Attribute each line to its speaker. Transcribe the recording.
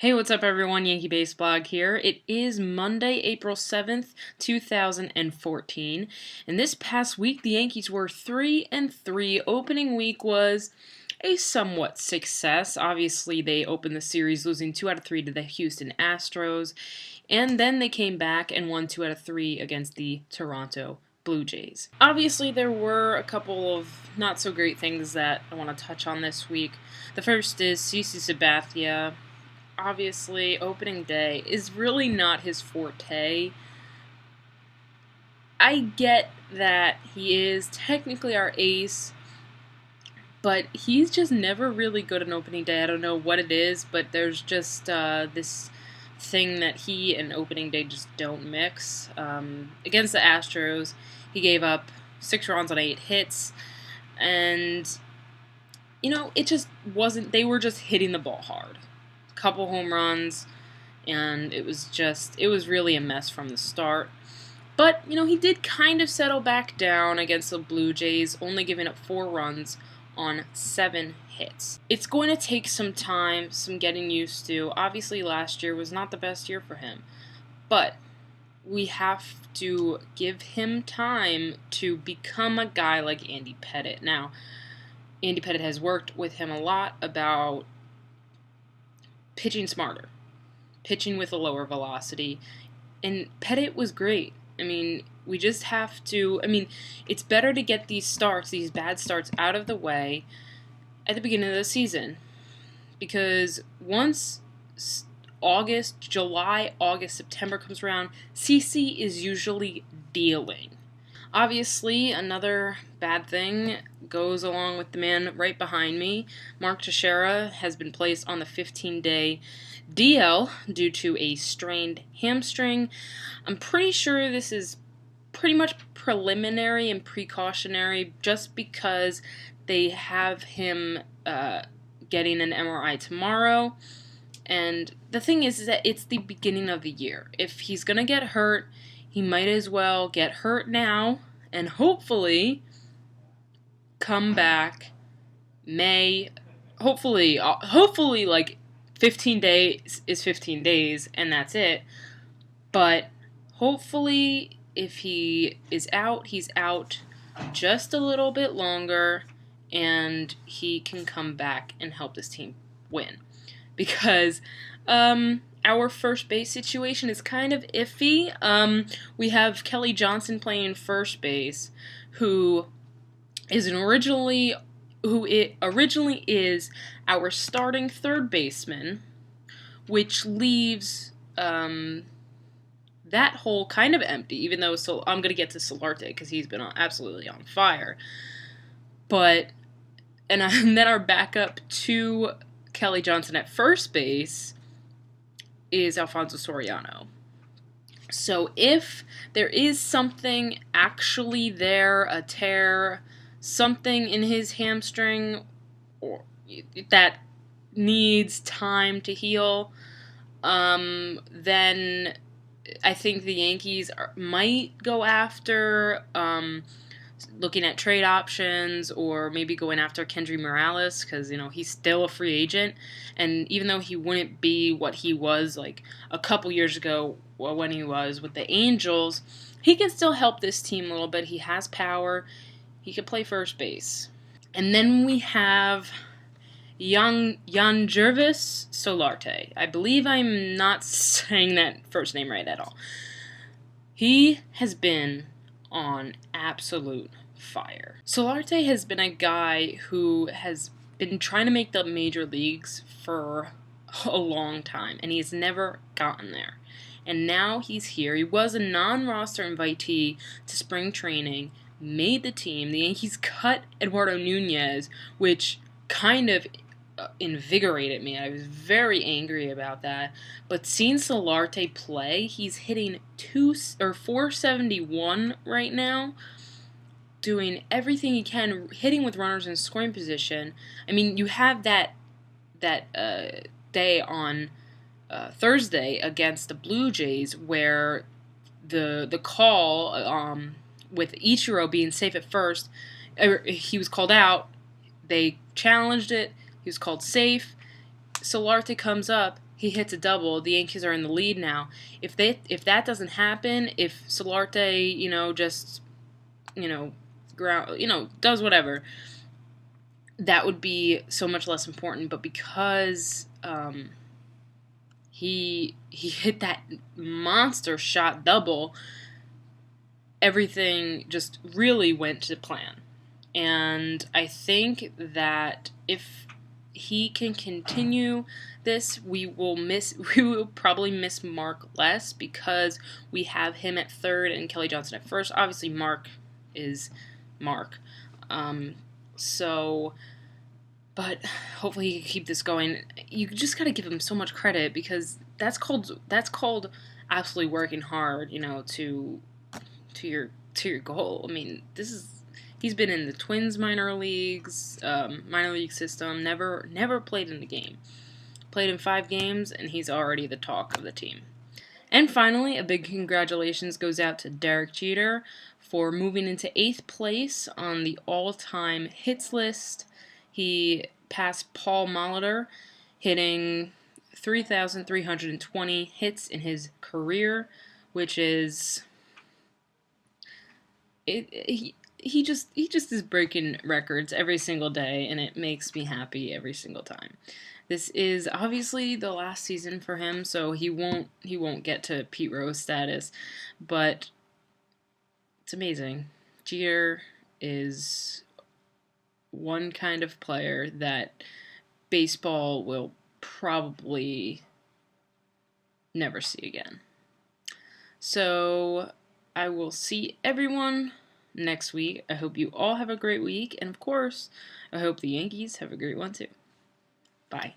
Speaker 1: Hey, what's up everyone? YankeeBaseBlog here. It is Monday, April 7th, 2014, and this past week the Yankees were 3-3. Opening week was a somewhat success. Obviously, they opened the series losing 2 out of 3 to the Houston Astros, and then they came back and won 2 out of 3 against the Toronto Blue Jays. Obviously, there were a couple of not so great things that I want to touch on this week. The first is CC Sabathia. Obviously, opening day is really not his forte. I get that he is technically our ace, but he's just never really good on opening day. I don't know what it is, but there's just this thing that he and opening day just don't mix. Against the Astros, he gave up 6 runs on 8 hits, and it just wasn't. They were just hitting the ball hard. Couple home runs, and it was really a mess from the start. But he did kind of settle back down against the Blue Jays, only giving up 4 runs on 7 hits. It's going to take some time, some getting used to. Obviously last year was not the best year for him, but we have to give him time to become a guy like Andy Pettitte. Now, Andy Pettitte has worked with him a lot about pitching smarter, pitching with a lower velocity, and Pettitte was great. We just have to, it's better to get these bad starts out of the way at the beginning of the season, because once July, August, September comes around, CC is usually dealing. Obviously, another bad thing goes along with the man right behind me. Mark Teixeira has been placed on the 15-day DL due to a strained hamstring. I'm pretty sure this is pretty much preliminary and precautionary, just because they have him getting an MRI tomorrow. And the thing is that it's the beginning of the year. If he's going to get hurt, he might as well get hurt now and hopefully come back May. Hopefully like 15 days is 15 days and that's it. But hopefully if he is out, he's out just a little bit longer and he can come back and help this team win. Because our first base situation is kind of iffy. We have Kelly Johnson playing first base, who originally is our starting third baseman, which leaves that hole kind of empty. Even though I'm going to get to Solarte because he's been absolutely on fire. And then our backup to Kelly Johnson at first base is Alfonso Soriano. So if there is something actually there, a tear, something in his hamstring or that needs time to heal, then I think the Yankees might go after looking at trade options, or maybe going after Kendry Morales, because he's still a free agent, and even though he wouldn't be what he was like a couple years ago when he was with the Angels, he can still help this team a little bit. He has power. He can play first base. And then we have Yangervis Solarte. I believe I'm not saying that first name right at all. He has been on absolute fire. Solarte has been a guy who has been trying to make the major leagues for a long time, and he's never gotten there. And now he's here. He was a non-roster invitee to spring training, made the team. The Yankees cut Eduardo Nunez, which kind of invigorated me. I was very angry about that. But seeing Solarte play, he's hitting 471 right now, doing everything he can, hitting with runners in scoring position. You have that day on Thursday against the Blue Jays where the call with Ichiro being safe at first, he was called out. They challenged it. He was called safe. Solarte comes up. he hits a double. The Yankees are in the lead now. If that doesn't happen, if Solarte, just ground, does whatever, that would be so much less important. But because he hit that monster shot double, everything just really went to plan. And I think that if he can continue this, we will probably miss Mark less because we have him at third and Kelly Johnson at first. Obviously, Mark is Mark. But hopefully he can keep this going. You just got to give him so much credit because that's called absolutely working hard, to your goal. I mean, he's been in the Twins minor league system, never played in the game. Played in 5 games, and he's already the talk of the team. And finally, a big congratulations goes out to Derek Jeter for moving into 8th place on the all-time hits list. He passed Paul Molitor, hitting 3,320 hits in his career, which is he just is breaking records every single day, and it makes me happy every single time. This is obviously the last season for him, so he won't get to Pete Rose status, but it's amazing. Jeter is one kind of player that baseball will probably never see again. So I will see everyone next week. I hope you all have a great week, and of course, I hope the Yankees have a great one too. Bye.